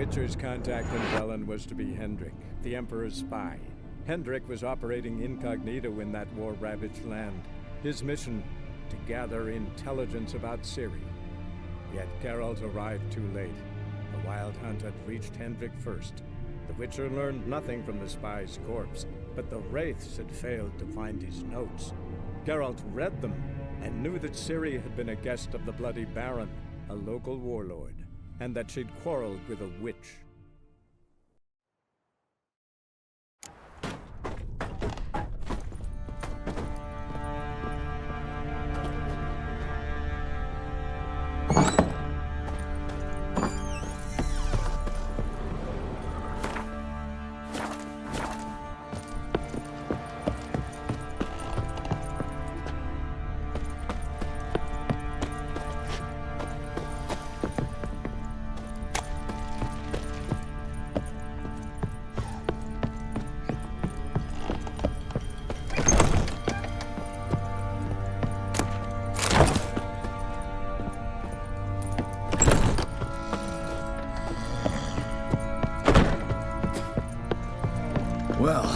Witcher's contact in Velen was to be Hendrik, the Emperor's spy. Hendrik was operating incognito in that war-ravaged land. His mission, to gather intelligence about Ciri. Yet Geralt arrived too late. The Wild Hunt had reached Hendrik first. The Witcher learned nothing from the spy's corpse, but the Wraiths had failed to find his notes. Geralt read them and knew that Ciri had been a guest of the Bloody Baron, a local warlord, and that she'd quarreled with a witch. Well,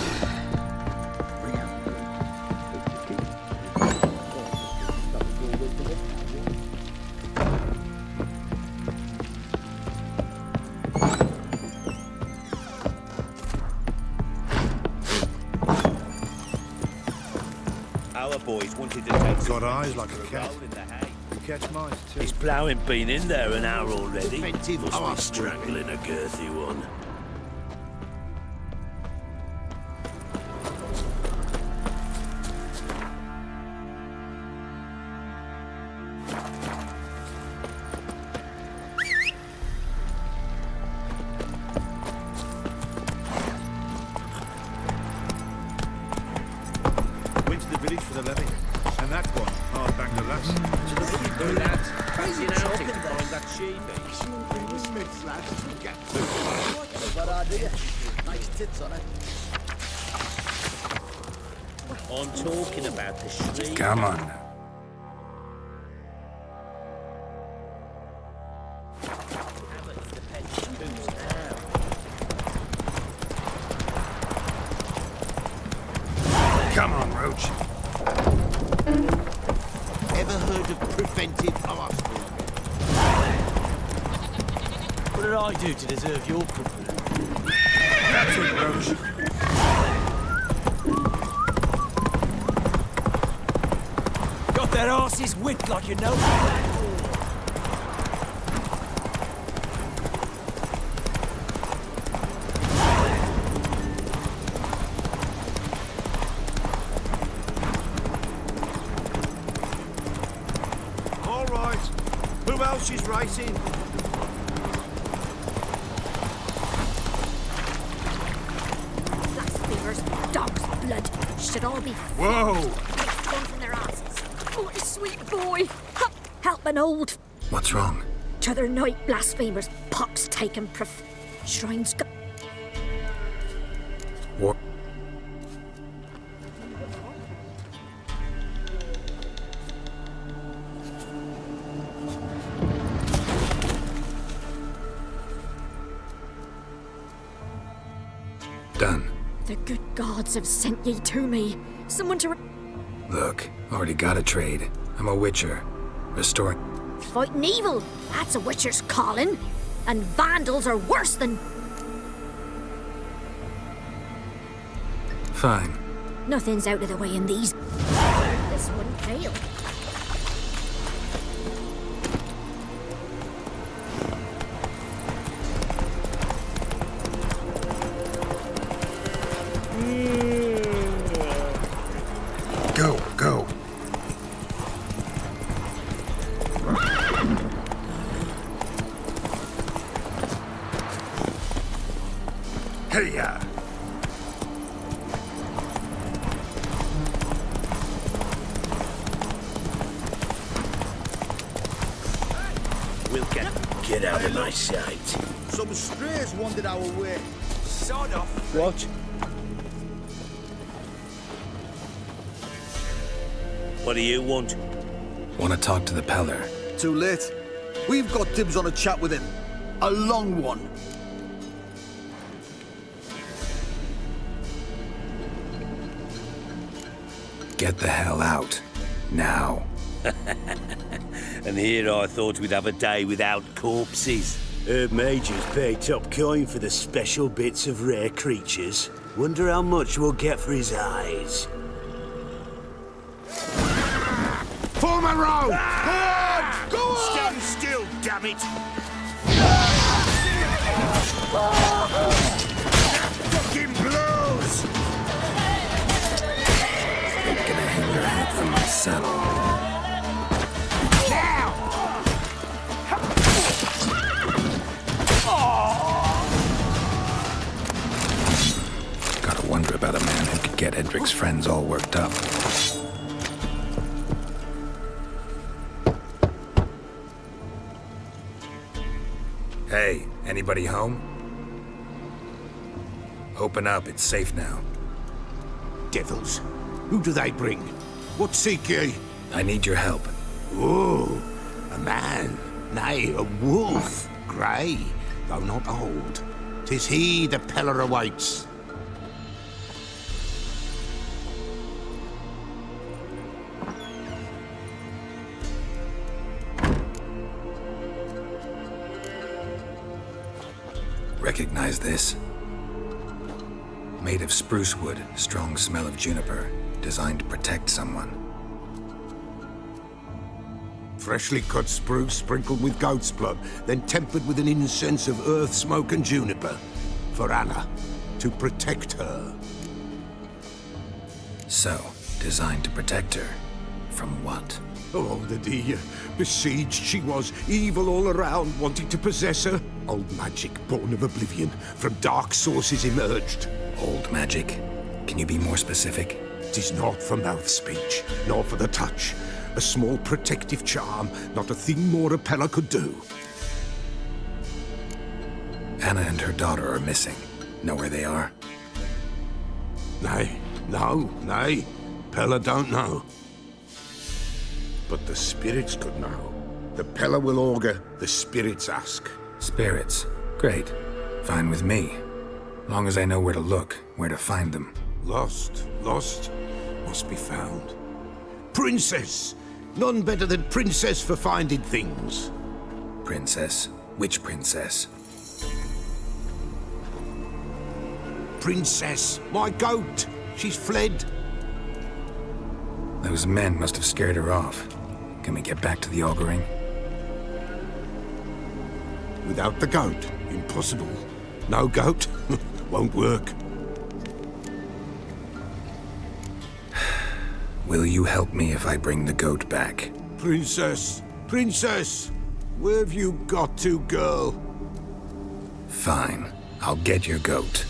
our boys wanted to take Got eyes like a for cat. roll in the hay. You catch mice too. His ploughing been in there an hour already. Inventive Must be arse strangling a girthy one. Went to the village for the levy. And that one, hard bang the lass. Do that. Fancy an outing to find that sheepy. Smith's lads, we get to. Good idea. Nice tits on it. I'm talking about the sheep. Come on now. The pet who's now. Come on, Roach. Ever heard of preventive arse wound? What did I do to deserve your company? That's it, Roach. Got their asses whipped like you know. All right. Who else is racing? Blasphemers, dog's blood, should all be Whoa! thrown in their asses. Oh, sweet boy, help an old What's wrong? t'other night blasphemers, pox taken shrines. War. Done. The good gods have sent ye to me. Someone to Look, already got a trade. I'm a witcher. Restoring. fighting evil. That's a witcher's calling. And vandals are worse than... Fine. Nothing's out of the way in these. This wouldn't fail. Go, go. Hey-ya! We'll get out of my sight. Some strays wandered our way. Sod off. What? What do you want? Want to talk to the Peller? Too late. We've got dibs on a chat with him. A long one. get the hell out. Now. And here I thought we'd have a day without corpses. Major's paid top coin for the special bits of rare creatures. Wonder how much we'll get for his eyes. Form a row! Go on! Go on! Stand still, damn it! Fucking blows! I'm gonna hang your head from my saddle. Gotta wonder about a man who could get Edric's friends all worked up. Hey, anybody home? Open up, it's safe now. Devils. Who do they bring? What seek ye? I need your help. Oh, a man. Nay, a wolf. Grey, though not old. 'Tis he the Peller awaits. Recognize this? Made of spruce wood, strong smell of juniper, designed to protect someone. Freshly cut spruce sprinkled with goat's blood, then tempered with an incense of earth, smoke and juniper. For Anna, to protect her. So, designed to protect her. From what? Oh, the dear. Besieged she was, evil all around, wanting to possess her. Old magic, born of oblivion, from dark sources emerged. Old magic? Can you be more specific? 'Tis not for mouth speech, nor for the touch. A small protective charm, not a thing more a Peller could do. Anna and her daughter are missing. Know where they are? Nay, nay. Peller don't know. But the spirits could know. The Peller will augur, the spirits ask. Spirits. Great. Fine with me. Long as I know where to look, where to find them. Lost, must be found. Princess! None better than Princess for finding things. Princess? Which princess? Princess, my goat! She's fled. Those men must have scared her off. Can we get back to the auguring? Without the goat, impossible. No goat, won't work. Will you help me if I bring the goat back? Princess, where have you got to, girl? Fine. I'll get your goat.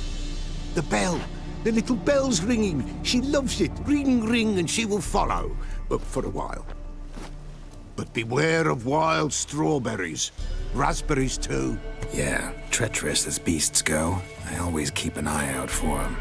The bell, the little bell's ringing. She loves it. Ring, ring, and she will follow. For a while. But beware of wild strawberries. Raspberries, too. Yeah, treacherous as beasts go. I always keep an eye out for them.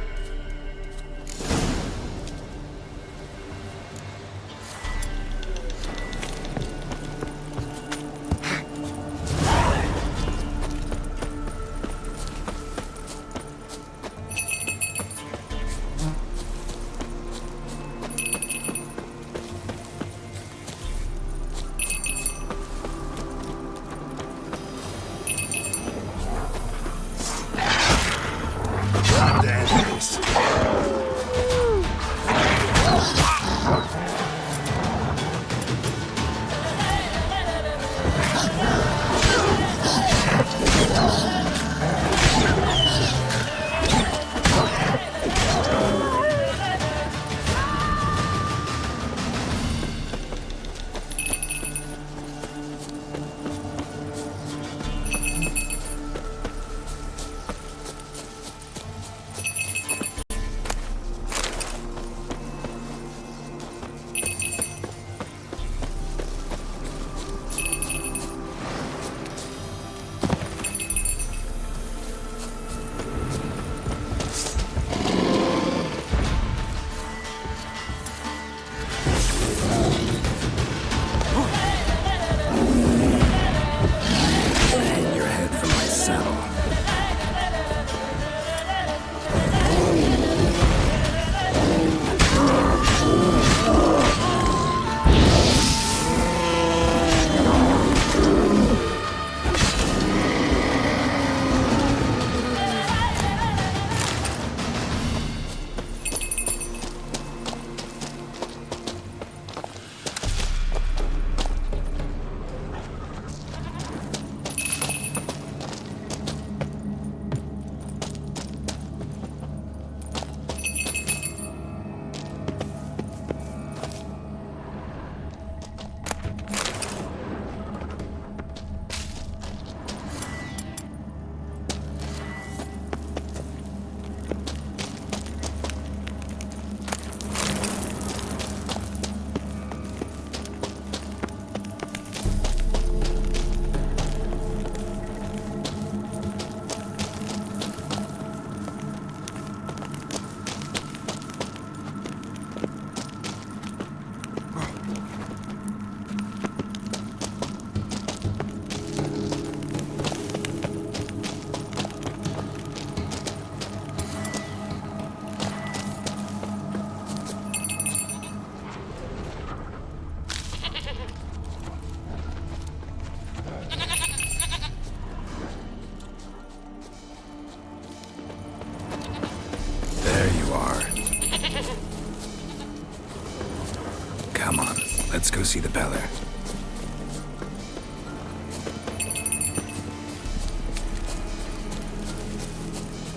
see the Beller.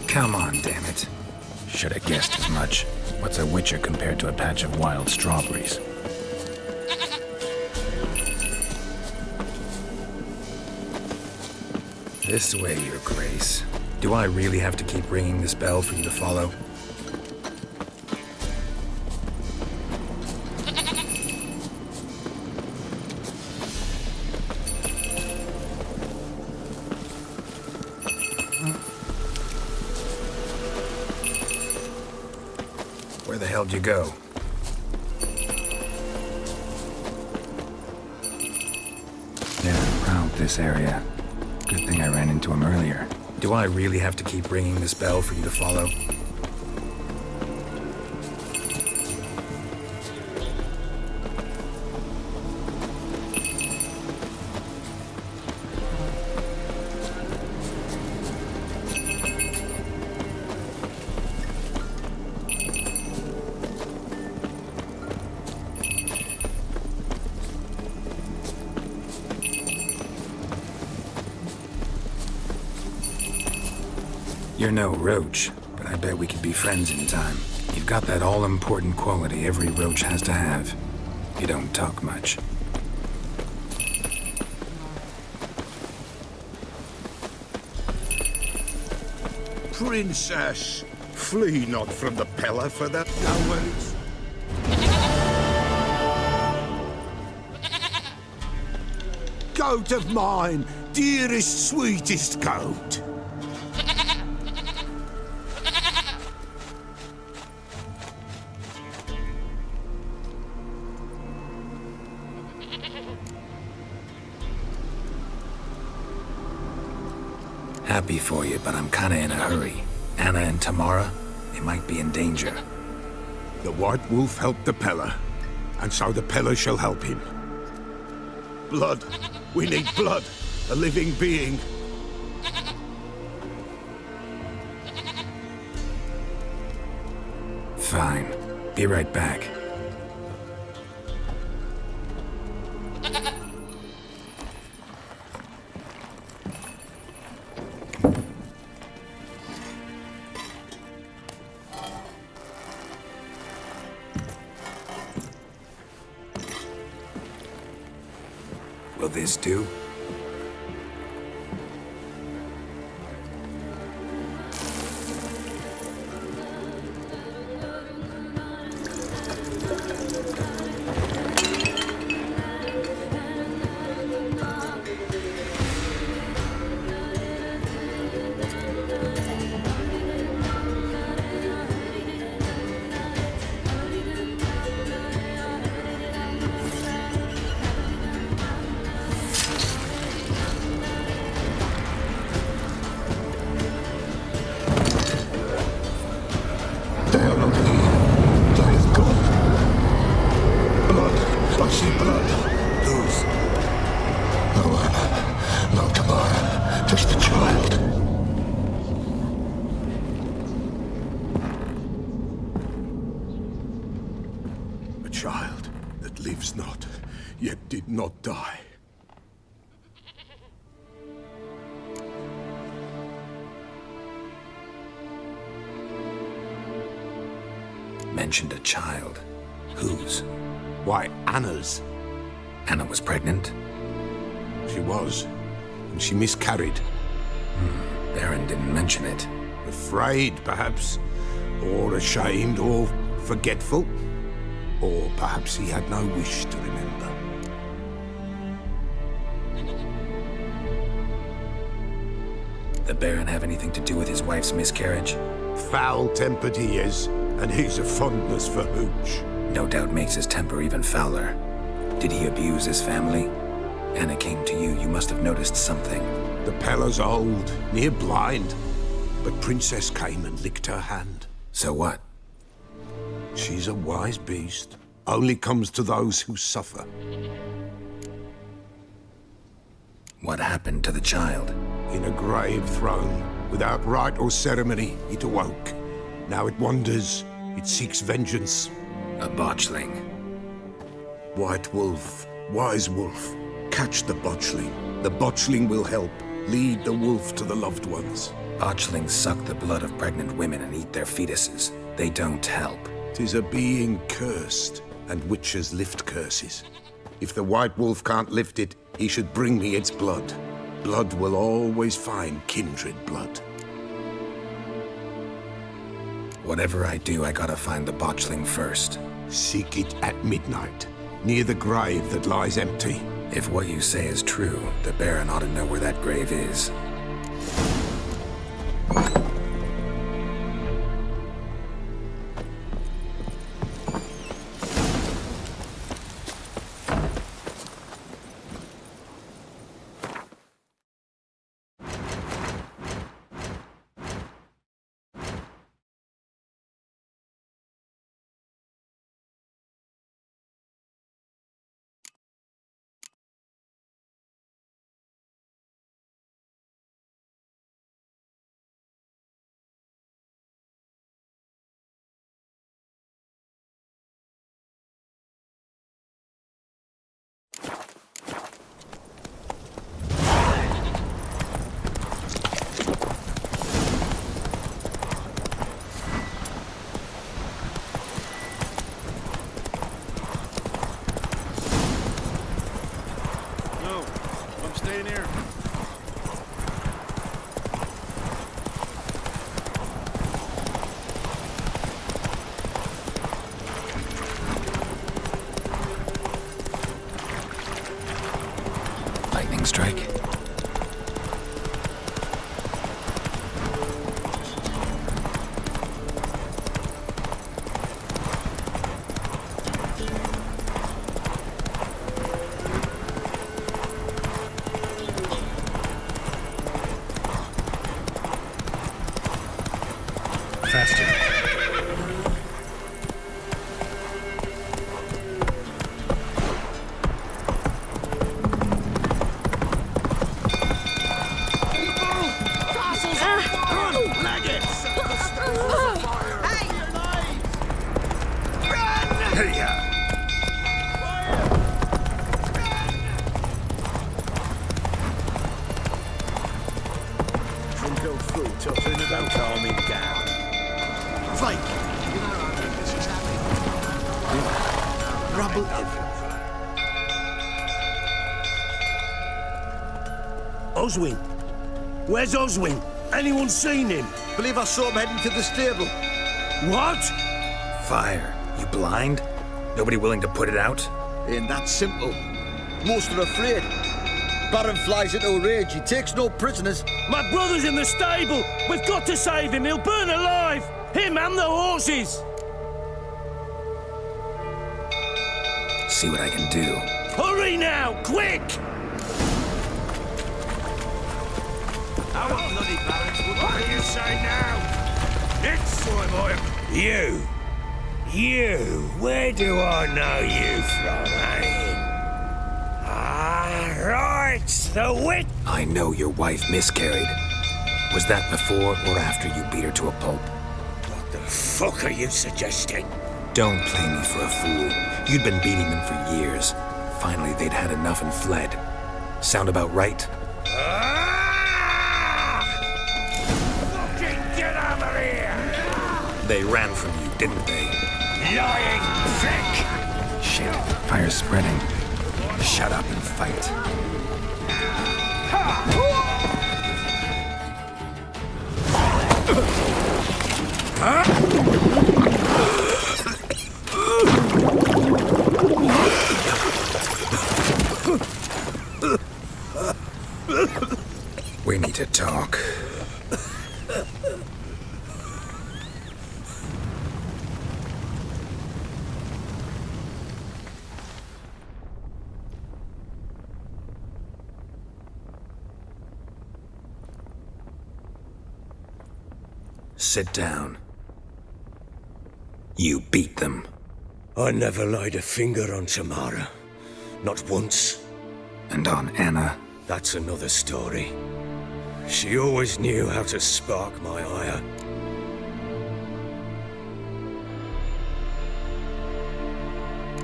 Come on, damn it. Should have guessed as much. What's a witcher compared to a patch of wild strawberries? This way, Your Grace. Do I really have to keep ringing this bell for you to follow? Where the hell did you go? They're around this area. Good thing I ran into him earlier. Do I really have to keep ringing this bell for you to follow? You're no roach, but I bet we could be friends in time. You've got that all-important quality every roach has to have. You don't talk much. Princess, flee not from the Peller for that nowheres. Goat of mine, dearest, sweetest goat. Happy for you, but I'm kinda in a hurry. Anna and Tamara, they might be in danger. The White Wolf helped the Peller, and so the Peller shall help him. Blood. We need blood. A living being. Fine. Be right back. Will this do? Child that lives not, yet did not die. Mentioned a child. Whose? Why, Anna's. Anna was pregnant? She was, and she miscarried. Baron didn't mention it. Afraid, perhaps, or ashamed, or forgetful. Or perhaps he had no wish to remember. The Baron have anything to do with his wife's miscarriage? Foul-tempered he is, and he's a fondness for hooch. No doubt makes his temper even fouler. Did he abuse his family? Anna came to you. You must have noticed something. The Peller's old, near blind. But Princess came and licked her hand. So what? She's a wise beast. Only comes to those who suffer. What happened to the child? In a grave thrown, without rite or ceremony, it awoke. Now it wanders. It seeks vengeance. A botchling. White Wolf, Wise Wolf, catch the botchling. The botchling will help. Lead the wolf to the loved ones. Botchlings suck the blood of pregnant women and eat their fetuses. They don't help. 'Tis a being cursed, and witches lift curses. If the White Wolf can't lift it, he should bring me its blood. Blood will always find kindred blood. Whatever I do, I gotta find the botchling first. Seek it at midnight, near the grave that lies empty. If what you say is true, the Baron ought to know where that grave is. No, I'm staying here. Lightning strike. Faster. Go through talking about arming down. Fake! Rubble everywhere. Oswin! Where's Oswin? Anyone seen him? Believe I saw him heading to the stable. What? Fire. You blind? Nobody willing to put it out? Ain't that simple. Most are afraid. Baron flies into a rage. He takes no prisoners. My brother's in the stable! We've got to save him! He'll burn alive! Him and the horses! See what I can do. Hurry now! Quick! Our bloody barons would... What do you say now? It's Simoy. You, where do I know you from, eh? Ah, right, the witch! I know your wife miscarried. Was that before or after you beat her to a pulp? What the fuck are you suggesting? Don't play me for a fool. You'd been beating them for years. Finally, they'd had enough and fled. Sound about right? Ah! Fucking get over here! They ran from you, didn't they? Lying prick! Shit, fire's spreading. Shut up and fight. We need to talk. Sit down. You beat them. I never laid a finger on Tamara. Not once. And on Anna. That's another story. She always knew how to spark my ire.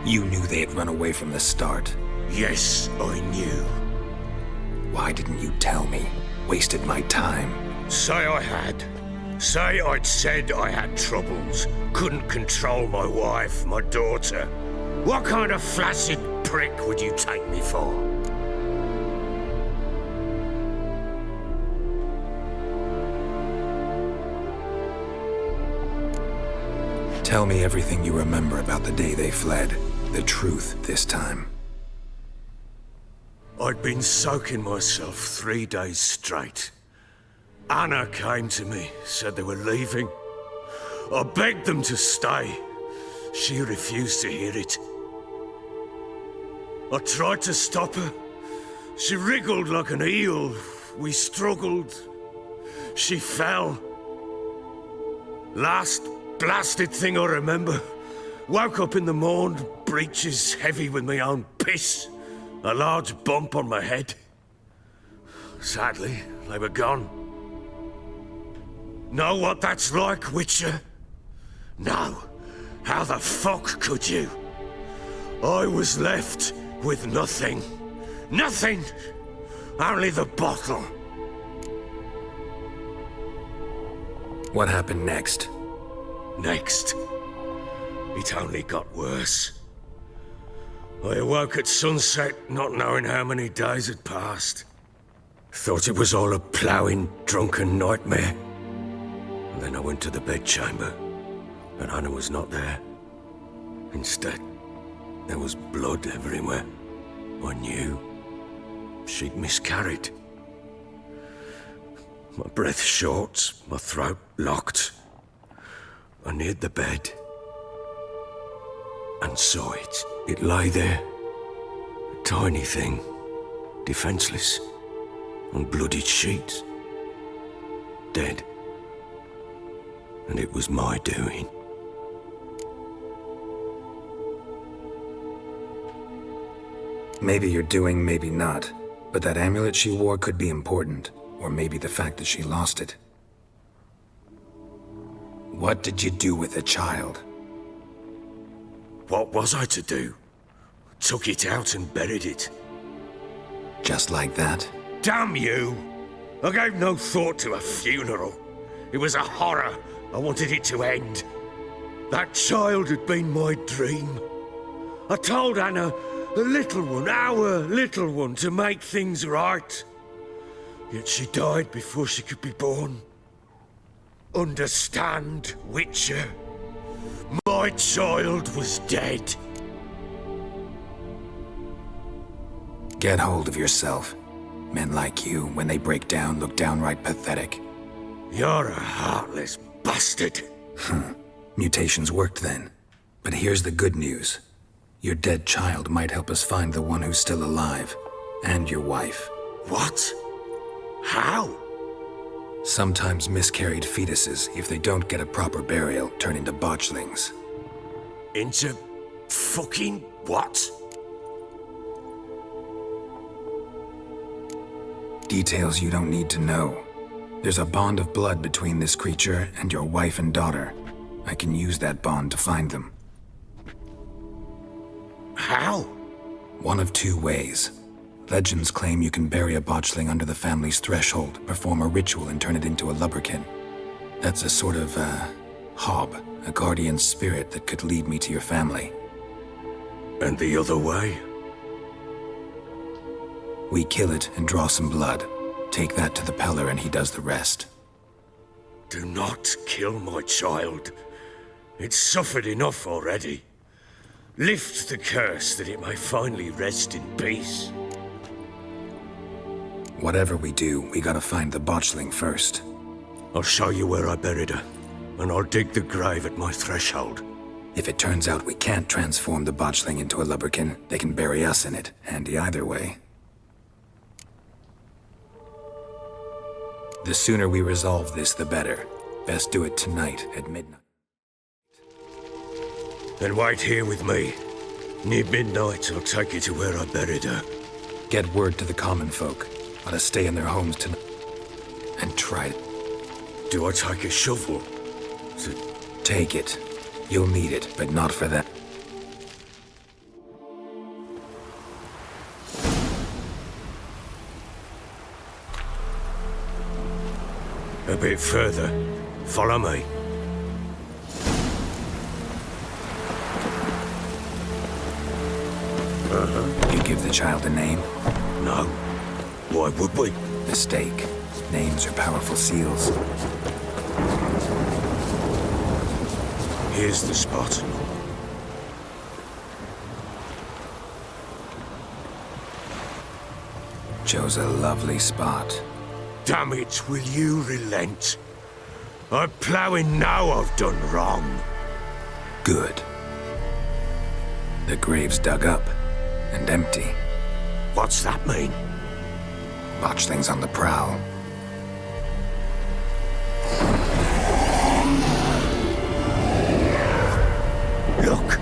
You knew they had run away from the start. Yes, I knew. Why didn't you tell me? Wasted my time. Say I had. Say I'd said I had troubles. Couldn't control my wife, my daughter. What kind of flaccid prick would you take me for? Tell me everything you remember about the day they fled. The truth this time. I'd been soaking myself 3 days straight. Anna came to me, said they were leaving. I begged them to stay. She refused to hear it. I tried to stop her. She wriggled like an eel. We struggled. She fell. Last blasted thing I remember. Woke up in the morn, breeches heavy with my own piss. A large bump on my head. Sadly, they were gone. Know what that's like, Witcher? No. How the fuck could you? I was left with nothing. Nothing! Only the bottle. What happened next? Next, it only got worse. I awoke at sunset, not knowing how many days had passed. Thought it was all a ploughing, drunken nightmare. And then I went to the bedchamber, but Anna was not there. Instead, there was blood everywhere. I knew she'd miscarried. My breath short, my throat locked. I neared the bed and saw it. It lay there, a tiny thing, defenseless, on bloodied sheets, dead. And it was my doing. Maybe you're doing, maybe not. But that amulet she wore could be important. Or maybe the fact that she lost it. What did you do with the child? What was I to do? Took it out and buried it. Just like that? Damn you! I gave no thought to a funeral. It was a horror. I wanted it to end. That child had been my dream. I told Anna, the little one, our little one, to make things right. Yet she died before she could be born. Understand, Witcher? My child was dead. Get hold of yourself. Men like you, when they break down, look downright pathetic. You're a heartless bastard. Mutations worked then. But here's the good news. Your dead child might help us find the one who's still alive. And your wife. What? How? Sometimes miscarried fetuses, if they don't get a proper burial, turn into botchlings. Into fucking what? Details you don't need to know. There's a bond of blood between this creature and your wife and daughter. I can use that bond to find them. How? One of two ways. Legends claim you can bury a botchling under the family's threshold, perform a ritual and turn it into a lubberkin. That's a sort of, hob, a guardian spirit that could lead me to your family. And the other way? We kill it and draw some blood. Take that to the Peller and he does the rest. Do not kill my child. It's suffered enough already. Lift the curse that it may finally rest in peace. Whatever we do, we gotta find the botchling first. I'll show you where I buried her, and I'll dig the grave at my threshold. If it turns out we can't transform the botchling into a lubberkin, they can bury us in it. Handy either way. The sooner we resolve this, the better. Best do it tonight at midnight. Then wait here with me. Near midnight, I'll take you to where I buried her. Get word to the common folk. Let us stay in their homes tonight. And try it. Do I take a shovel? Take it. You'll need it, but not for that. A bit further. Follow me. You give the child a name? No. Why would we? Mistake. Names are powerful seals. Here's the spot. Chose a lovely spot. Damn it, will you relent? I'm ploughing now I've done wrong. Good. The grave's dug up and empty. What's that mean? Botchling's on the prowl. Look!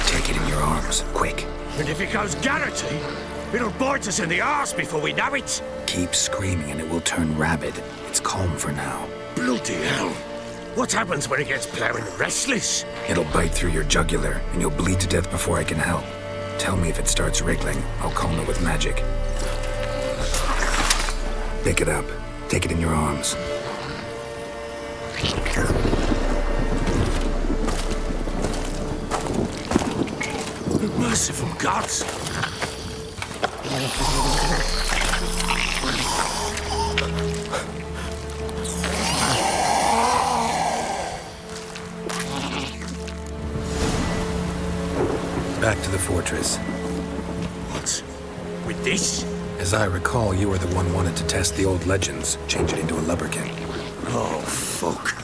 Take it in your arms, quick. And if it goes Garrity, it'll bite us in the arse before we know it. Keep screaming and it will turn rabid. It's calm for now. Bloody hell! What happens when it gets ploughing restless? It'll bite through your jugular and you'll bleed to death before I can help. Tell me if it starts wriggling. I'll calm it with magic. Pick it up. Take it in your arms. Merciful gods! Back to the fortress. What? With this? As I recall, you were the one wanted to test the old legends, change it into a lubberkin. Oh, fuck.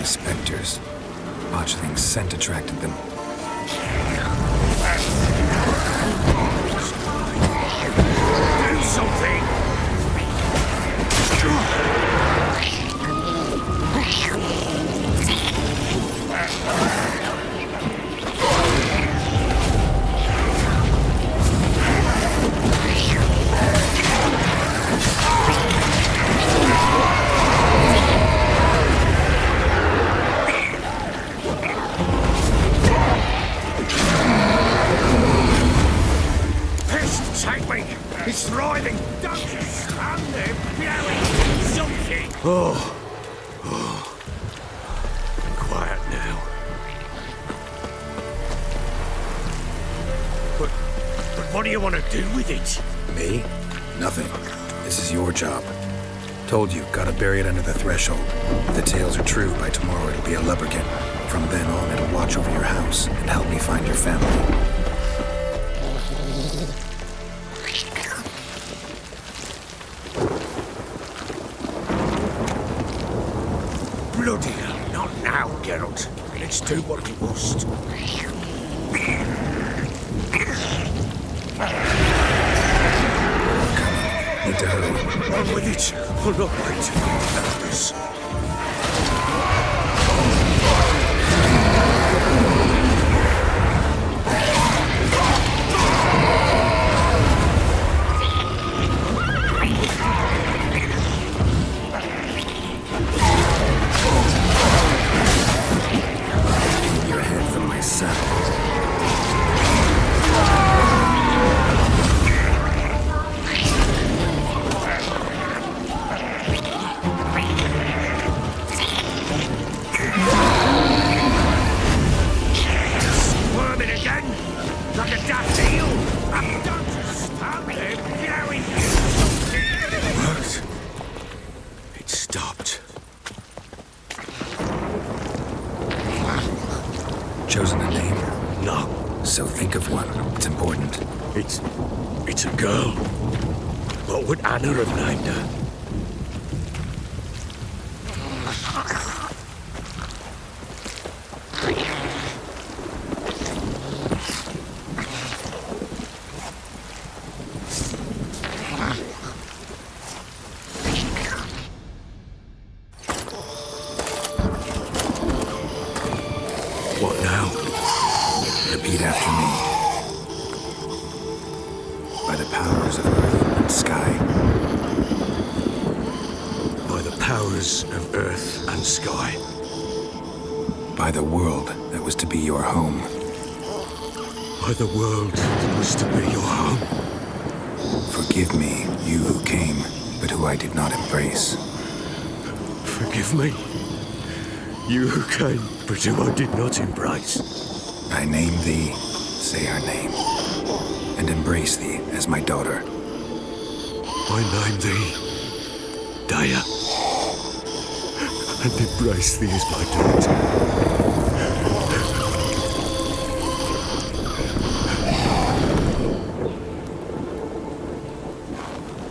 Spectres. Botchling's scent attracted them. Do something! It's thriving! Don't you stand there, blowing something! Quiet now. But what do you want to do with it? Me? Nothing. This is your job. Told you, gotta bury it under the threshold. If the tales are true, by tomorrow it'll be a lubberkin. From then on, it'll watch over your house and help me find your family. Bloody hell, not now, Geralt. Let's do what we must. Need to hurry. On with it. I'll not wait till you have this. Your head from my saddle. Squirming again? Like a daft eel? Don't just stand there, blowing Worked. It stopped. Chosen a name? No. So think of one. It's important. It's a girl. What would Anna have named her? What now? Repeat after me. By the powers of earth and sky. By the powers of earth and sky. By the world that was to be your home. By the world that was to be your home. Forgive me, you who came, but who I did not embrace. Forgive me. You who came, but who I did not embrace. I name thee, say her name, and embrace thee as my daughter. I name thee Daya, and embrace thee as my daughter.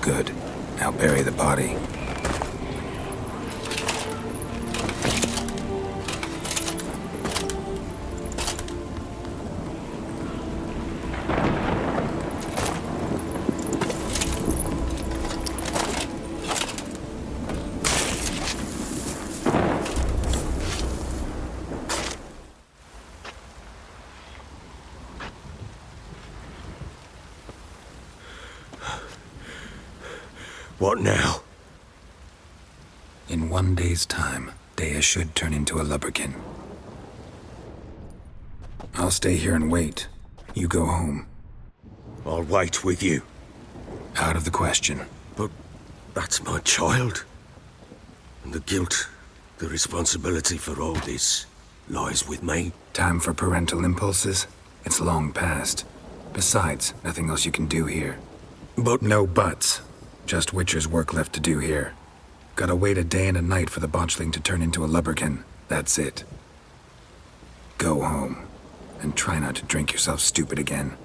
Good. Now bury the body. What now? In 1 day's time, Dea should turn into a lubberkin. I'll stay here and wait. You go home. I'll wait with you. Out of the question. But that's my child. And the guilt, the responsibility for all this lies with me. Time for parental impulses? It's long past. Besides, nothing else you can do here. But No buts. Just Witcher's work left to do here. Gotta wait a day and a night for the botchling to turn into a lubberkin. That's it. Go home. And try not to drink yourself stupid again.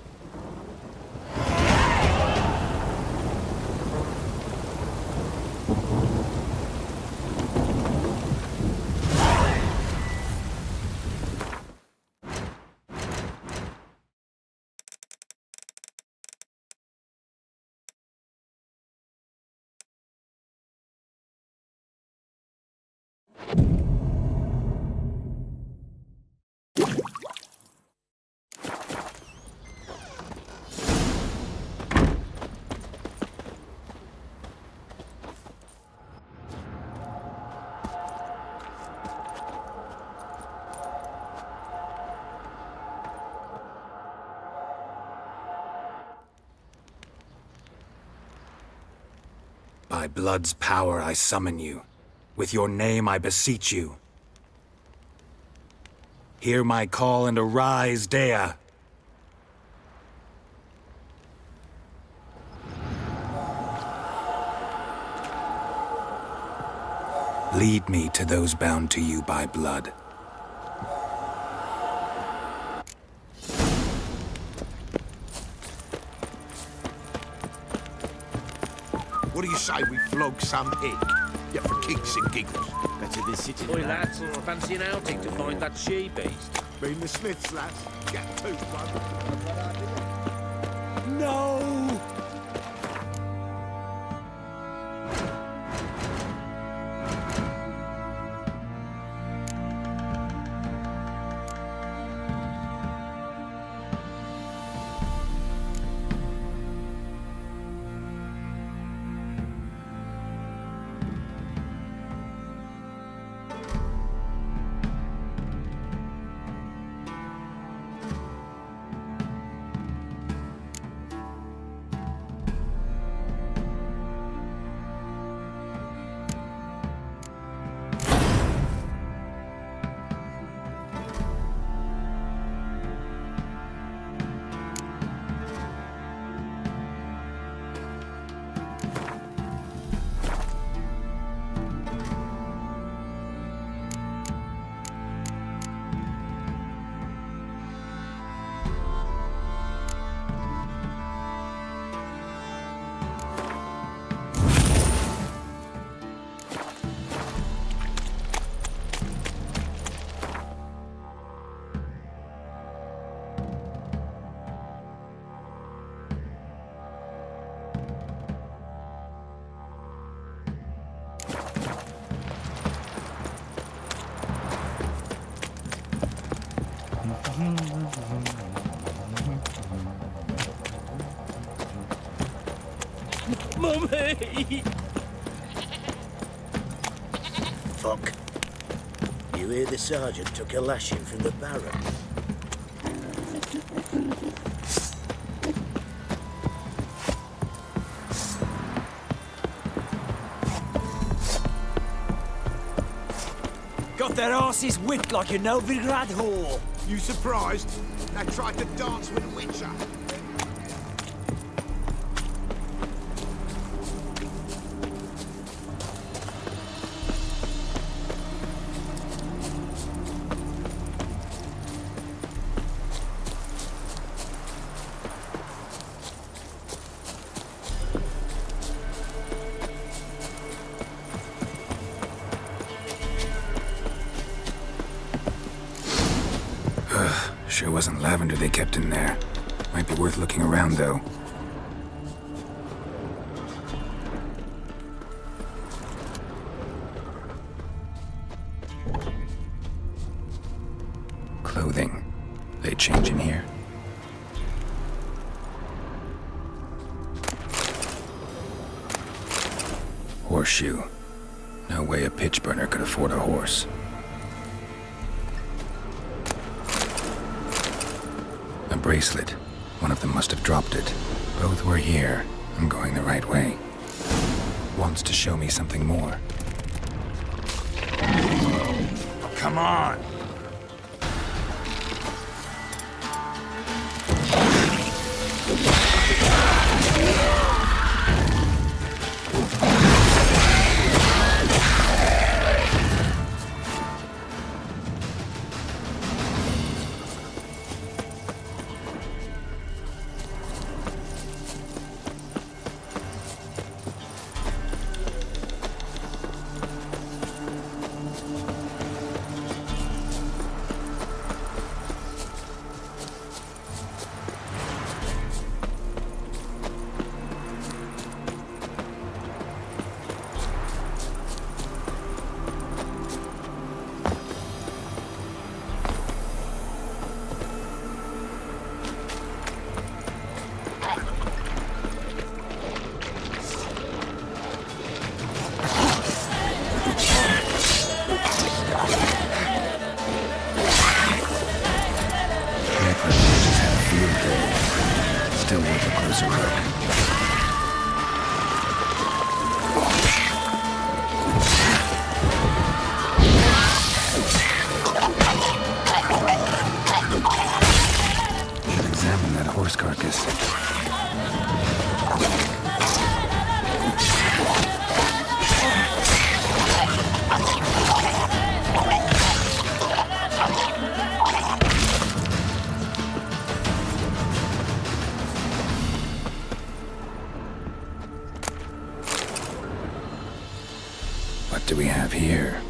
By blood's power I summon you. With your name I beseech you. Hear my call and arise, Dea. Lead me to those bound to you by blood. What do you say we flog some pig? Yeah, for kicks and giggles. Better than sitting Oi, around. lads, fancy an outing to find that she-beast? Been the Smiths, lads. Get two, one. no! Mummy! Fuck. You hear the sergeant took a lashing from the Baron? Got their asses whipped like a Novigrad whore. You surprised? They tried to dance with a witcher. Sure wasn't lavender they kept in there. Might be worth looking around, though. Clothing. They change in here? Horseshoe. No way a pitch burner could afford a horse. A bracelet. One of them must have dropped it. Both were here. I'm going the right way. Wants to show me something more. Come on. Still worth a closer look. Should examine that horse carcass. What do we have here?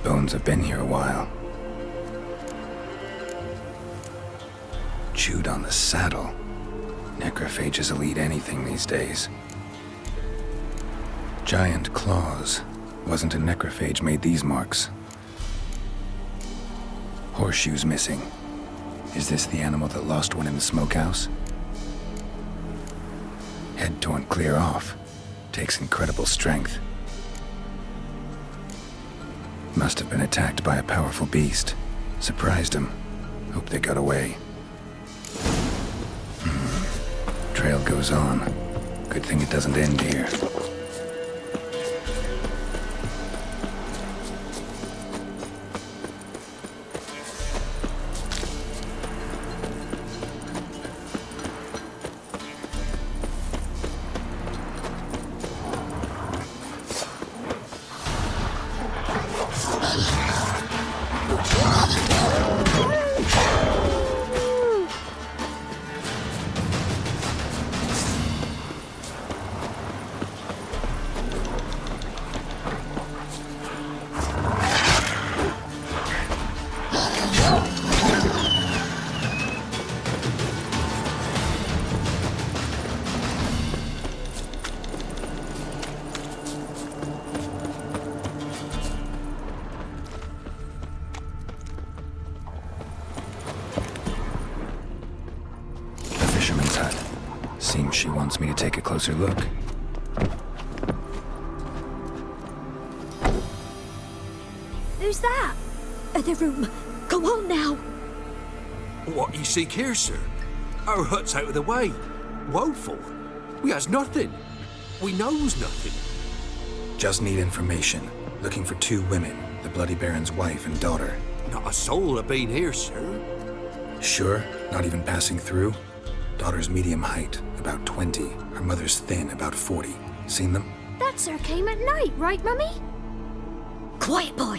Bones have been here a while. Chewed on the saddle. Necrophages will eat anything these days. Giant claws. Wasn't a necrophage made these marks. Horseshoes missing. Is this the animal that lost one in the smokehouse? Head torn clear off. Takes incredible strength. Must have been attacked by a powerful beast. Surprised him. Hope they got away. Trail goes on. Good thing it doesn't end here. Seems she wants me to take a closer look. Who's that? Other room. Go on now. What you seek here, sir? Our hut's out of the way. Woeful. We has nothing. We knows nothing. Just need information. Looking for 2 women, the Bloody Baron's wife and daughter. Not a soul have been here, sir. Sure? Not even passing through? Daughter's medium height, about 20. Her mother's thin, about 40. Seen them? That sir came at night, right, Mummy? Quiet, boy.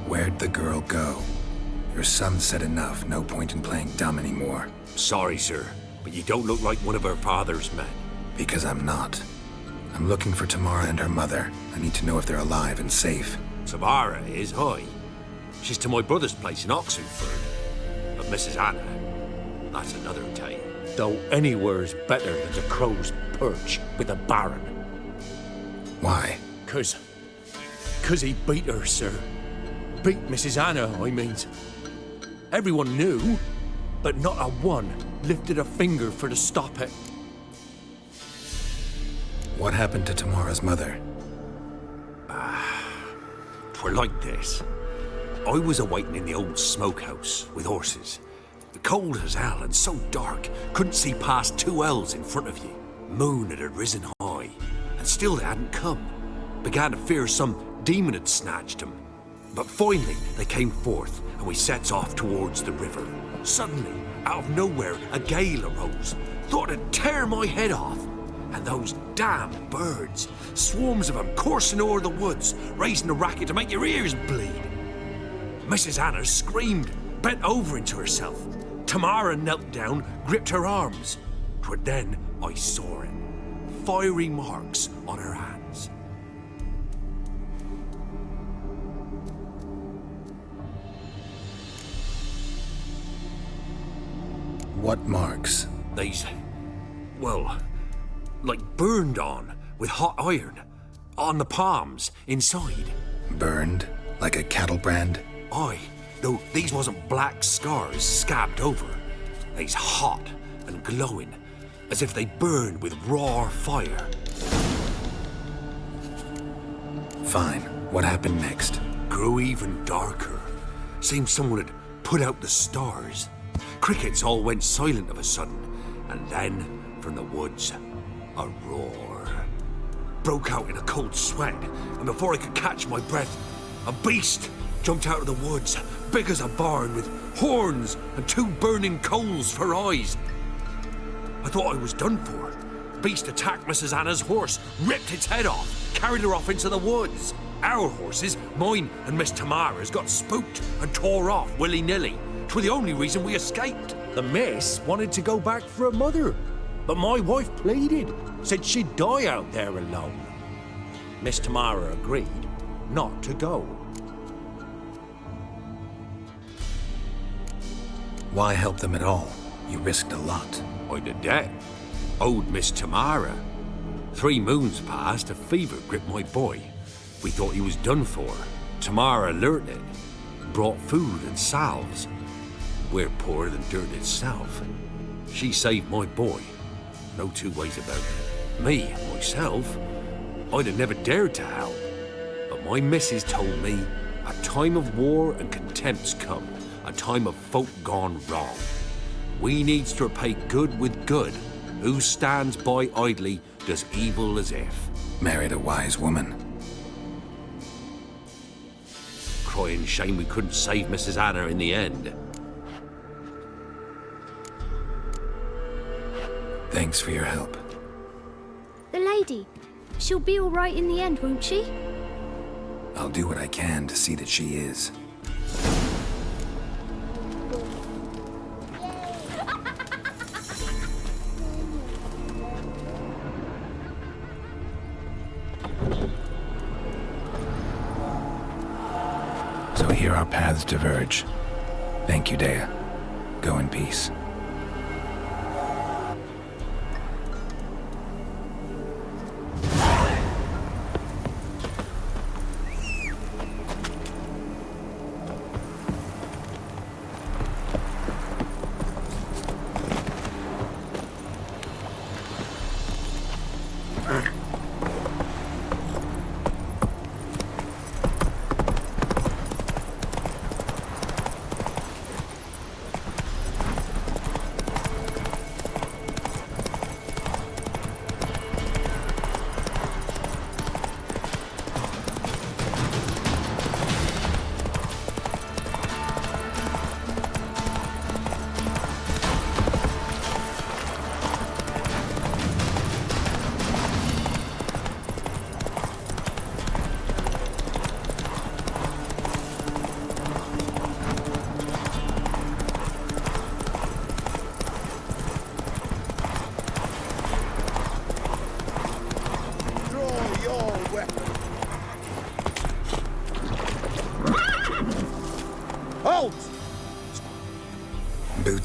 Where'd the girl go? Your son said enough, no point in playing dumb anymore. Sorry, sir, but you don't look like one of our father's men. Because I'm not. I'm looking for Tamara and her mother. I need to know if they're alive and safe. Tamara is, aye. She's to my brother's place in Oxenford. But Mrs. Anna, that's another tale. Though anywhere's better than the crow's perch with a baron. Why? Cause he beat her, sir. Beat Mrs. Anna, I means. Everyone knew, but not a one lifted a finger for to stop it. What happened to Tamara's mother? 'Twere like this. I was awaiting in the old smokehouse with horses. Cold as hell and so dark, couldn't see past 2 ells in front of you. Moon had risen high, and still they hadn't come. Began to fear some demon had snatched them. But finally, they came forth, and we sets off towards the river. Suddenly, out of nowhere, a gale arose. Thought it'd tear my head off. And those damn birds, swarms of them coursing o'er the woods, raising a racket to make your ears bleed. Mrs. Anna screamed, bent over into herself. Tamara knelt down, gripped her arms. 'Twere then I saw it. Fiery marks on her hands. What marks? These, well, like burned on with hot iron. On the palms, inside. Burned? Like a cattle brand? Aye, though these wasn't black scars scabbed over. They's hot and glowing, as if they burned with raw fire. Fine. What happened next? Grew even darker. Seemed someone had put out the stars. Crickets all went silent of a sudden, and then, from the woods, a roar. Broke out in a cold sweat, and before I could catch my breath, a beast jumped out of the woods, big as a barn, with horns and 2 burning coals for eyes. I thought I was done for. Beast attacked Mrs. Anna's horse, ripped its head off, carried her off into the woods. Our horses, mine and Miss Tamara's, got spooked and tore off willy-nilly. 'Twere the only reason we escaped. The miss wanted to go back for her mother, but my wife pleaded, said she'd die out there alone. Miss Tamara agreed not to go. Why help them at all? You risked a lot. I'd a debt. Owed Miss Tamara. 3 moons passed, a fever gripped my boy. We thought he was done for. Tamara learnt it. Brought food and salves. We're poorer than dirt itself. She saved my boy. No 2 ways about it. Me, myself, I'd have never dared to help. But my missus told me a time of war and contempt's come. A time of folk gone wrong. We needs to repay good with good. Who stands by idly does evil as if. Married a wise woman. Crying shame we couldn't save Mrs. Anna in the end. Thanks for your help. The lady. She'll be all right in the end, won't she? I'll do what I can to see that she is. So here our paths diverge. Thank you, Dea. Go in peace.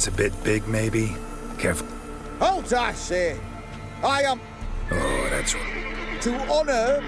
That's a bit big, maybe. Careful. Halt, I say! I am Oh, that's... to honor.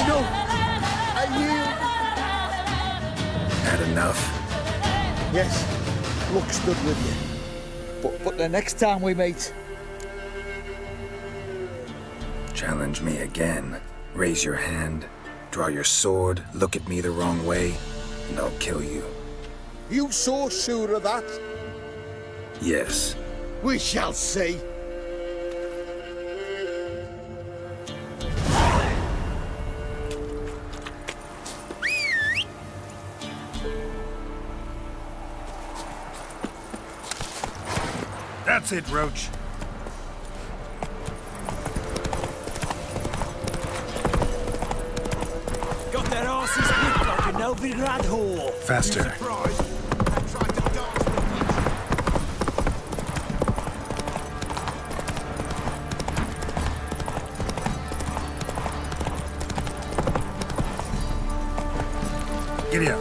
No, I yield. Had enough. Yes, luck stood with you. But the next time we meet, Challenge me again. Raise your hand, draw your sword, look at me the wrong way, and I'll kill you. you so sure of that? Yes. We shall see. That's it, Roach. Got their asses whipped like a Novigrad whore. Faster. Giddy up.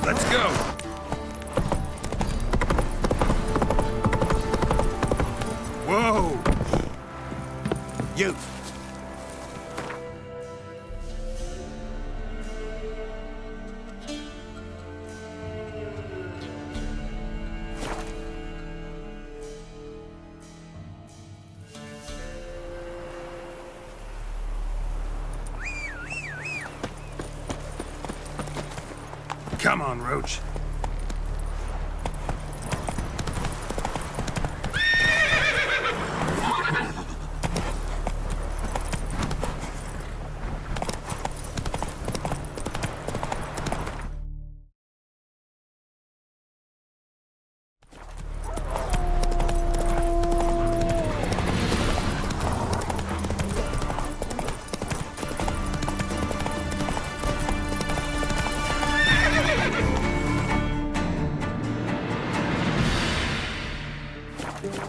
Let's go! Whoa! You. Come on, Roach.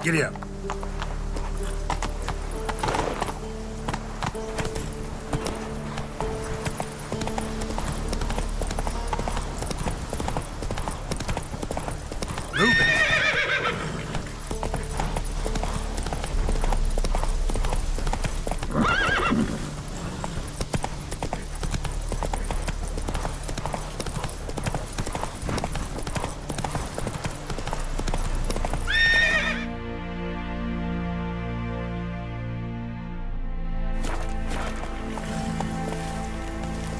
Giddy up. Move it.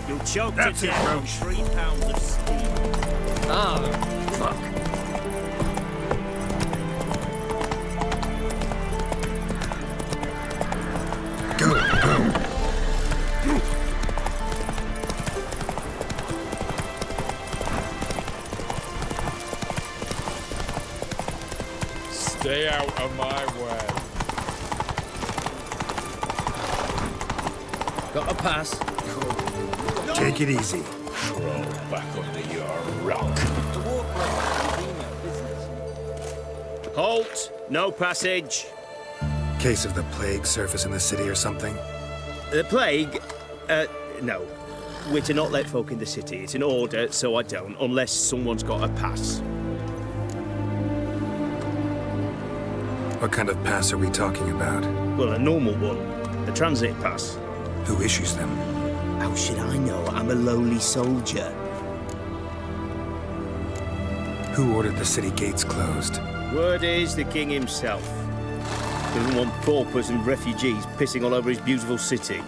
You'll choke That's to it, death on Roach. 3 pounds of steam. Oh, fuck. Go, go. Stay out of my way. Got a pass. Take it easy. Crawl back under your rock. To walk like Halt! No passage. Case of the plague surface in the city or something? The plague? No. We're to not let folk in the city. It's an order, so I don't, unless someone's got a pass. What kind of pass are we talking about? Well, a normal one. A transit pass. Who issues them? How should I know? I'm a lowly soldier. Who ordered the city gates closed? Word is the king himself. Doesn't want paupers and refugees pissing all over his beautiful city.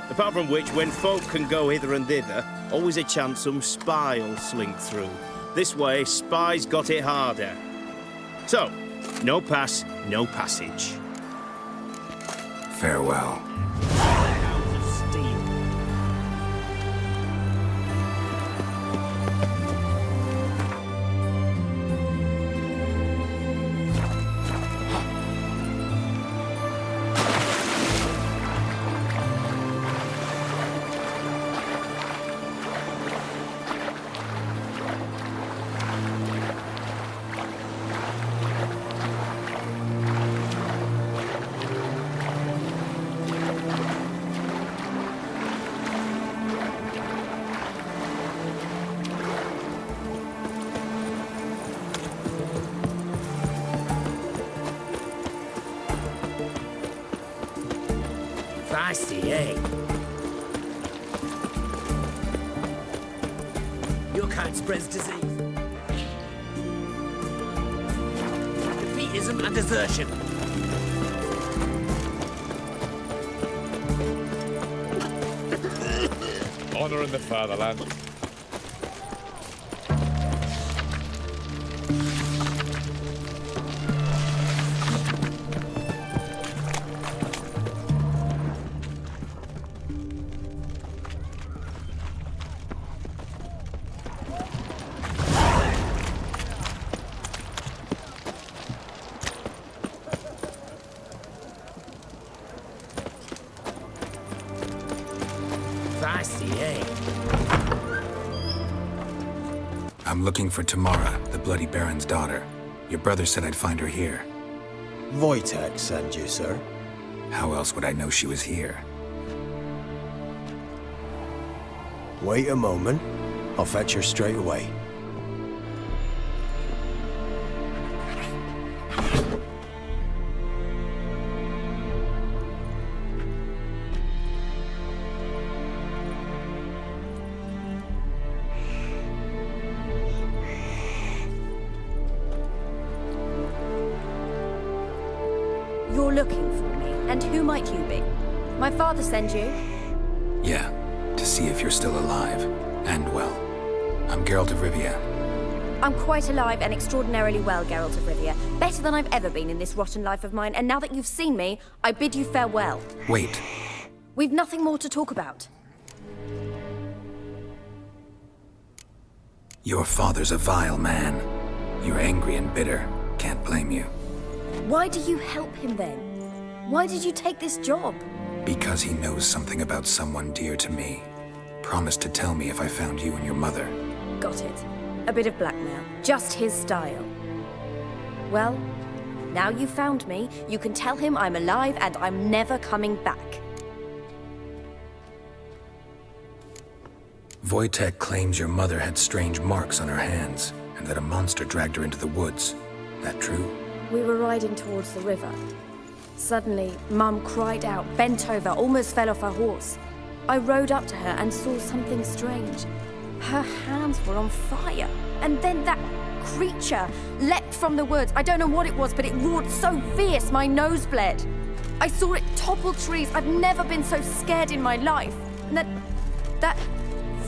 Apart from which, when folk can go hither and thither, always a chance some spy will slink through. This way, spies got it harder. So, no pass, no passage. Farewell. Hounds of steel. Feisty, eh? Your kind spreads disease. Defeatism and desertion. Honor in the fatherland. Feisty, eh? I'm looking for Tamara, the Bloody Baron's daughter. Your brother said I'd find her here. Wojtek sent you, sir. How else would I know she was here? Wait a moment. I'll fetch her straight away. You're looking for me, and who might you be? My father sent you? Yeah, to see if you're still alive. And well. I'm Geralt of Rivia. I'm quite alive and extraordinarily well, Geralt of Rivia. Better than I've ever been in this rotten life of mine, and now that you've seen me, I bid you farewell. Wait. We've nothing more to talk about. Your father's a vile man. You're angry and bitter. Can't blame you. Why do you help him then? Why did you take this job? Because he knows something about someone dear to me. Promised to tell me if I found you and your mother. Got it. A bit of blackmail. Just his style. Well, now you've found me, you can tell him I'm alive and I'm never coming back. Wojtek claims your mother had strange marks on her hands, and that a monster dragged her into the woods. That true? We were riding towards the river. Suddenly, Mum cried out, bent over, almost fell off her horse. I rode up to her and saw something strange. Her hands were on fire. And then that creature leapt from the woods. I don't know what it was, but it roared so fierce my nose bled. I saw it topple trees. I've never been so scared in my life. And that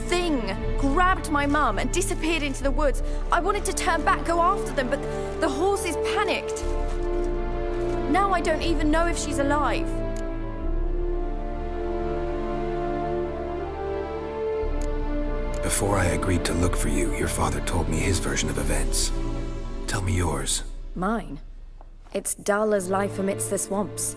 thing grabbed my mum and disappeared into the woods. I wanted to turn back, go after them, but the horses panicked. Now I don't even know if she's alive. Before I agreed to look for you, your father told me his version of events. Tell me yours. Mine? It's dull as life amidst the swamps.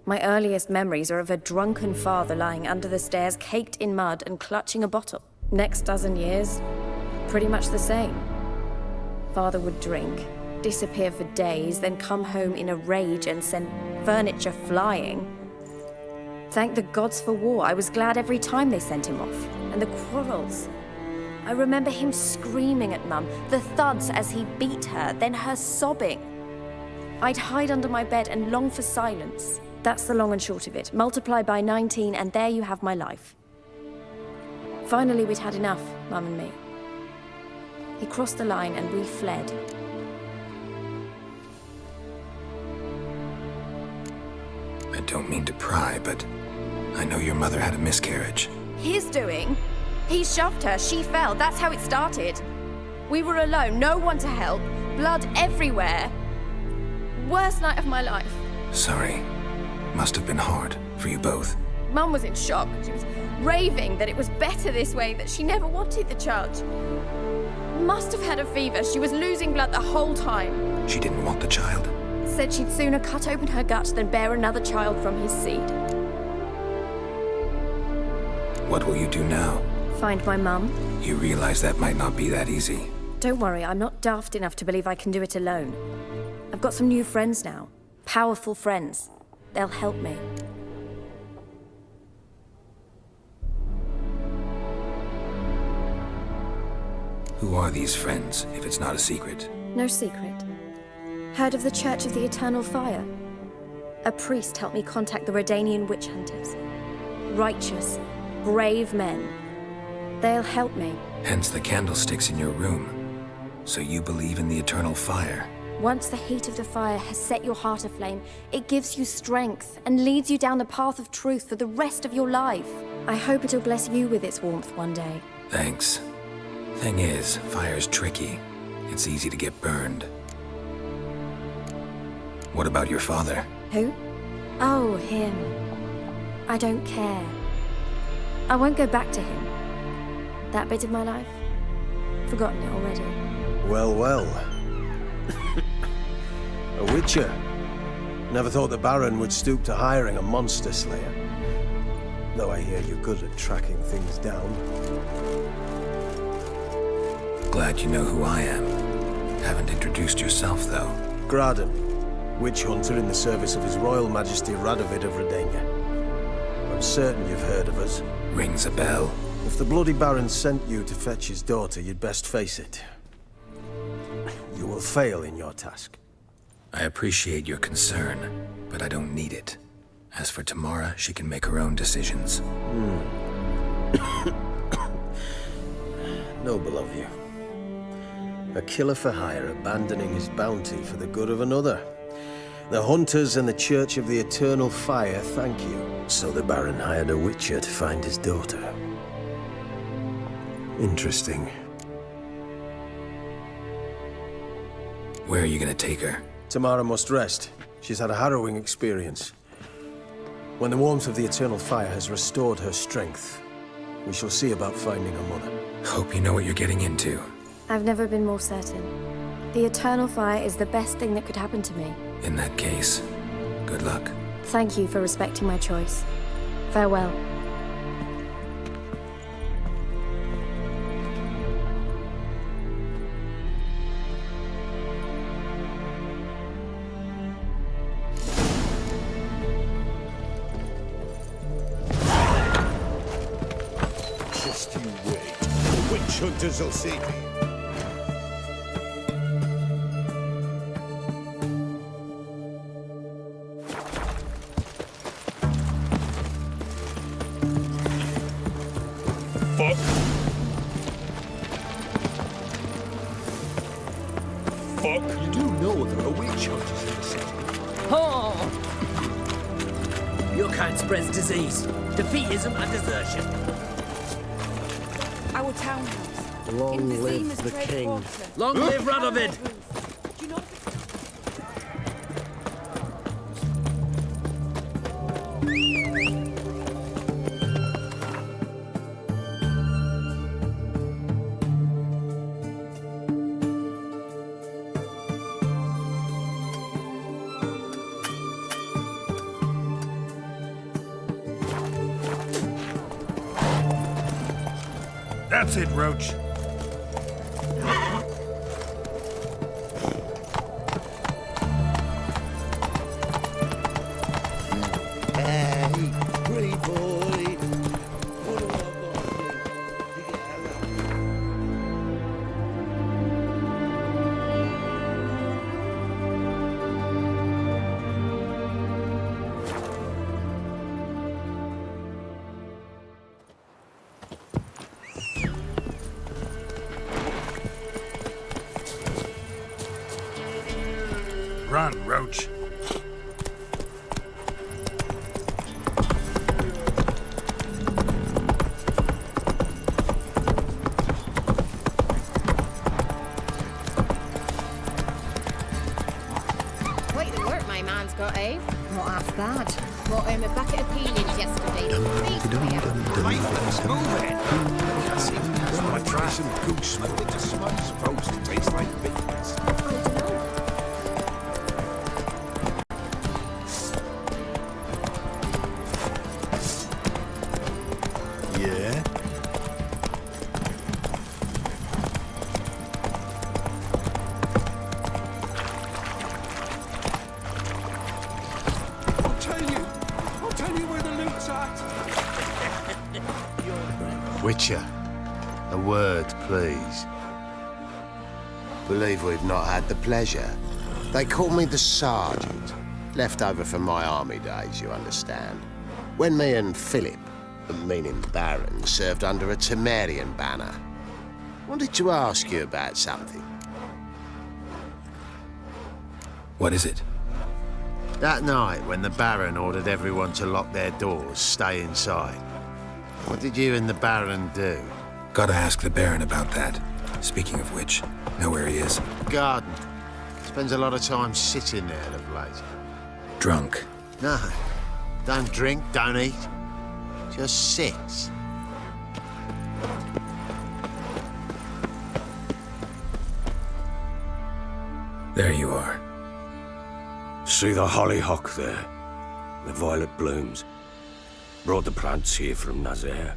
My earliest memories are of a drunken father lying under the stairs, caked in mud and clutching a bottle. Next dozen years, pretty much the same. Father would drink, disappear for days, then come home in a rage and send furniture flying. Thank the gods for war. I was glad every time they sent him off. And the quarrels. I remember him screaming at Mum, the thuds as he beat her, then her sobbing. I'd hide under my bed and long for silence. That's the long and short of it. Multiply by 19 and there you have my life. Finally, we'd had enough, Mum and me. He crossed the line and we fled. I don't mean to pry, but I know your mother had a miscarriage. His doing? He shoved her, she fell, that's how it started. We were alone, no one to help, blood everywhere. Worst night of my life. Sorry. Must have been hard for you both. Mum was in shock. She was raving that it was better this way, that she never wanted the child. Must have had a fever. She was losing blood the whole time. She didn't want the child. Said she'd sooner cut open her gut than bear another child from his seed. What will you do now? Find my mum. You realize that might not be that easy. Don't worry, I'm not daft enough to believe I can do it alone. I've got some new friends now. Powerful friends. They'll help me. Who are these friends, if it's not a secret? No secret. Heard of the Church of the Eternal Fire? A priest helped me contact the Redanian witch hunters. Righteous, brave men. They'll help me. Hence the candlesticks in your room. So you believe in the eternal fire? Once the heat of the fire has set your heart aflame, it gives you strength and leads you down the path of truth for the rest of your life. I hope it'll bless you with its warmth one day. Thanks. Thing is, fire's tricky. It's easy to get burned. What about your father? Who? Oh, him. I don't care. I won't go back to him. That bit of my life? Forgotten it already. Well, well. A witcher. Never thought the Baron would stoop to hiring a monster slayer. Though I hear you're good at tracking things down. Glad you know who I am. Haven't introduced yourself, though. Graden, witch hunter in the service of His Royal Majesty Radovid of Redania. I'm certain you've heard of us. Rings a bell. If the Bloody Baron sent you to fetch his daughter, you'd best face it. You will fail in your task. I appreciate your concern, but I don't need it. As for Tamara, she can make her own decisions. Noble of you. A killer for hire abandoning his bounty for the good of another. The hunters and the Church of the Eternal Fire thank you. So the Baron hired a witcher to find his daughter. Interesting. Where are you gonna take her? Tamara must rest. She's had a harrowing experience. When the warmth of the Eternal Fire has restored her strength, we shall see about finding her mother. Hope you know what you're getting into. I've never been more certain. The Eternal Fire is the best thing that could happen to me. In that case, good luck. Thank you for respecting my choice. Farewell. Just you wait. The witch hunters will see me. Fuck. Fuck. You do know there are witch hunters in the city. Oh! Your kind spreads disease, defeatism and desertion. Our townhouse. Long live the king. Long live Radovid! That's it, Roach. bad. Brought home a bucket of peelings yesterday. I try some goose smoke. It's supposed to taste like beans. Yeah? I'll tell you where the loot's at. Witcher, a word, please. Believe we've not had the pleasure. They call me the Sergeant. Left over from my army days, you understand. When me and Philip, meaning Baron, served under a Temerian banner. Wanted to ask you about something. What is it? That night, when the Baron ordered everyone to lock their doors, stay inside, what did you and the Baron do? Gotta ask the Baron about that. Speaking of which, know where he is? Garden. Spends a lot of time sitting there of late. Drunk. No. Don't drink, don't eat. Just sits. There you are. See the hollyhock there? The violet blooms. Brought the plants here from Nazaire.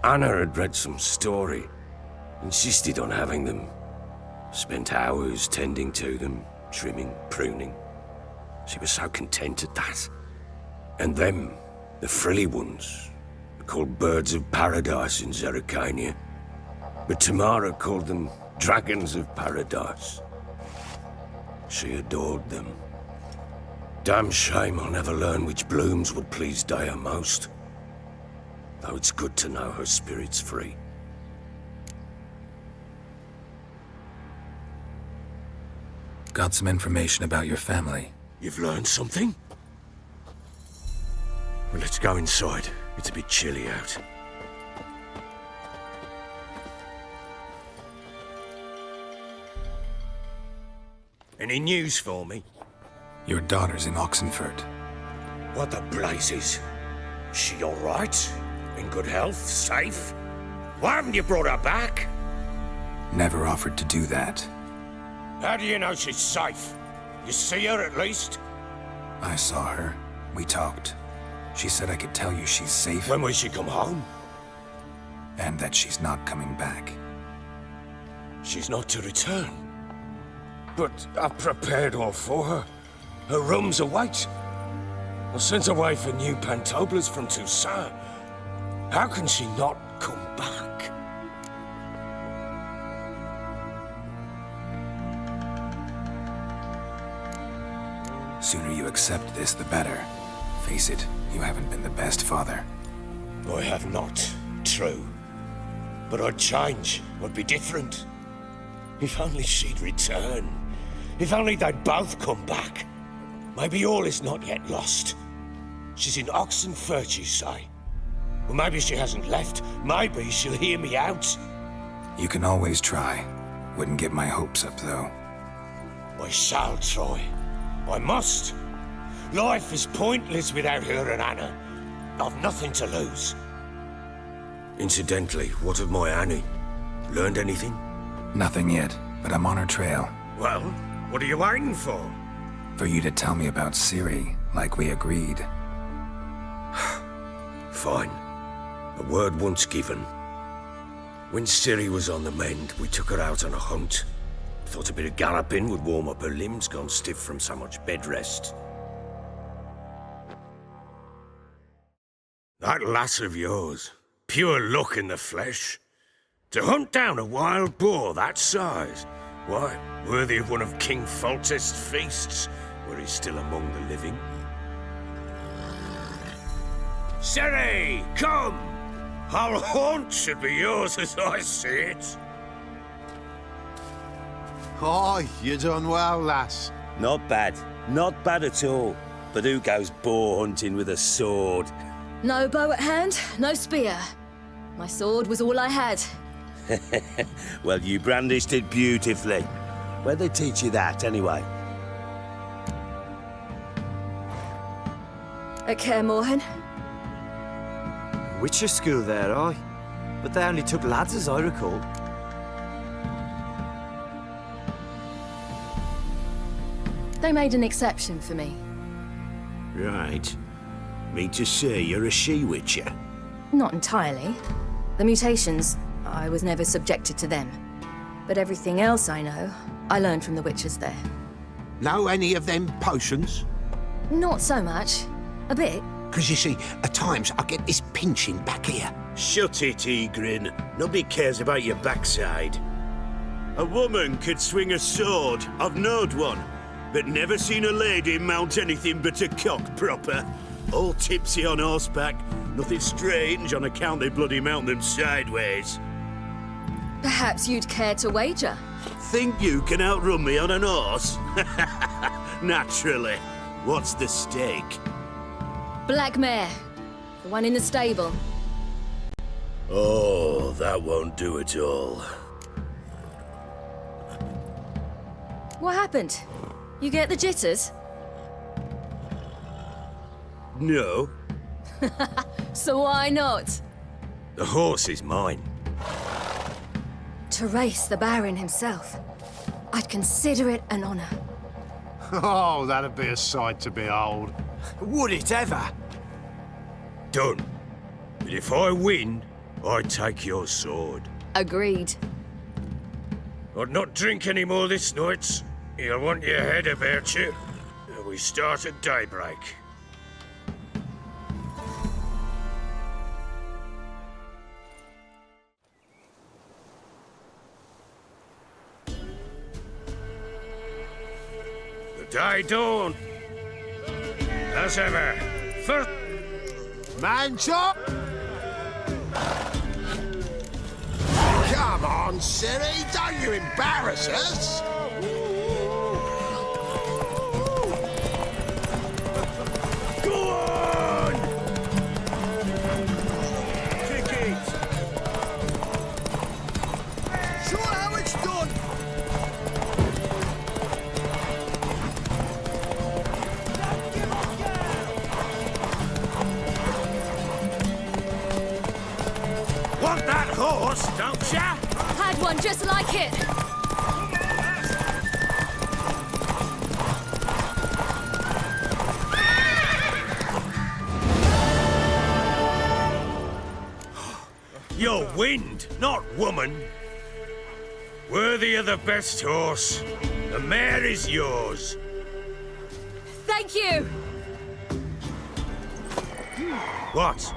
Anna had read some story. Insisted on having them. Spent hours tending to them, trimming, pruning. She was so content at that. And them, the frilly ones, are called birds of paradise in Zerrikania. But Tamara called them dragons of paradise. She adored them. Damn shame I'll never learn which blooms would please Dea most. Though it's good to know her spirit's free. Got some information about your family. You've learned something? Well, let's go inside. It's a bit chilly out. Any news for me? Your daughter's in Oxenfurt. What the blazes? She all right? In good health? Safe? Why haven't you brought her back? Never offered to do that. How do you know she's safe? You see her at least? I saw her. We talked. She said I could tell you she's safe. When will she come home? And that she's not coming back. She's not to return. But I've prepared all for her. Her rooms await. I sent away for new pantoblas from Toussaint. How can she not come back? Sooner you accept this, the better. Face it, you haven't been the best father. I have not, true. But I'd change, I'd be different. If only she'd return. If only they'd both come back. Maybe all is not yet lost. She's in Oxenfurt, you say? Well, maybe she hasn't left. Maybe she'll hear me out. You can always try. Wouldn't get my hopes up, though. I shall try. I must. Life is pointless without her and Anna. I've nothing to lose. Incidentally, what of my Annie? Learned anything? Nothing yet, but I'm on her trail. Well, what are you waiting for? For you to tell me about Ciri, like we agreed. Fine. A word once given. When Ciri was on the mend, we took her out on a hunt. Thought a bit of galloping would warm up her limbs, gone stiff from so much bed rest. That lass of yours, pure luck in the flesh. To hunt down a wild boar that size, why, worthy of one of King Foltest's feasts, where he's still among the living. Ciri, come! Our haunt should be yours as I see it. Oh, you done well, lass. Not bad. Not bad at all. But who goes boar hunting with a sword? No bow at hand, no spear. My sword was all I had. Well, you brandished it beautifully. Where'd they teach you that, anyway? At Kaer Morhen. Witcher school there, aye. But they only took lads, as I recall. They made an exception for me. Right. Mean to say you're a she-witcher? Not entirely. The mutations, I was never subjected to them. But everything else I know, I learned from the witches there. Know any of them potions? Not so much. A bit. Because you see, at times I get this pinching back here. Shut it, Egrin. Nobody cares about your backside. A woman could swing a sword. I've knowed one. But never seen a lady mount anything but a cock proper. All tipsy on horseback. Nothing strange on account they bloody mount them sideways. Perhaps you'd care to wager? Think you can outrun me on an horse? Naturally. What's the stake? Black mare. The one in the stable. Oh, that won't do at all. What happened? You get the jitters? No. So why not? The horse is mine. To race the Baron himself. I'd consider it an honor. Oh, that'd be a sight to behold. Would it ever? Done. But if I win, I take your sword. Agreed. I'd not drink any more this night. You'll want your head about you. We start at daybreak. The day dawn. As ever. First. Man chop! Come on, Ciri, don't you embarrass us! Go on! Kick it! Show how it's done! Want that horse, don't ya? Had one just like it. You're wind, not woman. Worthy of the best horse. The mare is yours. Thank you. What?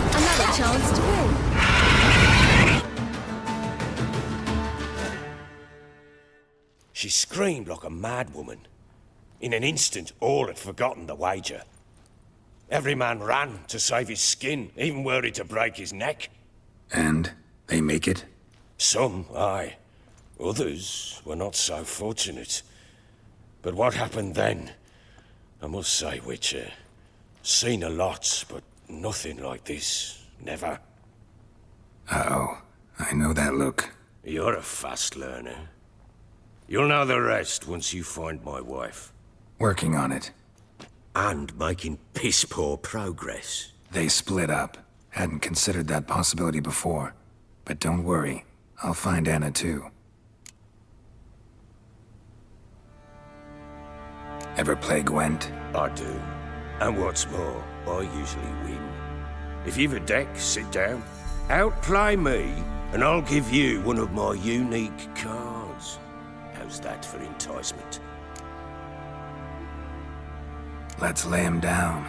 Another chance to win. She screamed like a mad woman. In an instant, all had forgotten the wager. Every man ran to save his skin, even worried to break his neck. And they make it? Some, aye. Others were not so fortunate. But what happened then? I must say, Witcher, seen a lot, but nothing like this. Never. Uh-oh. I know that look. You're a fast learner. You'll know the rest once you find my wife. Working on it. And making piss-poor progress. They split up. Hadn't considered that possibility before. But don't worry. I'll find Anna too. Ever play Gwent? I do. And what's more, I usually win. If you've a deck, sit down. Outplay me, and I'll give you one of my unique cards. How's that for enticement? Let's lay him down.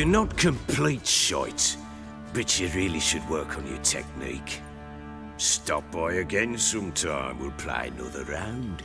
You're not complete shite, but you really should work on your technique. Stop by again sometime, we'll play another round.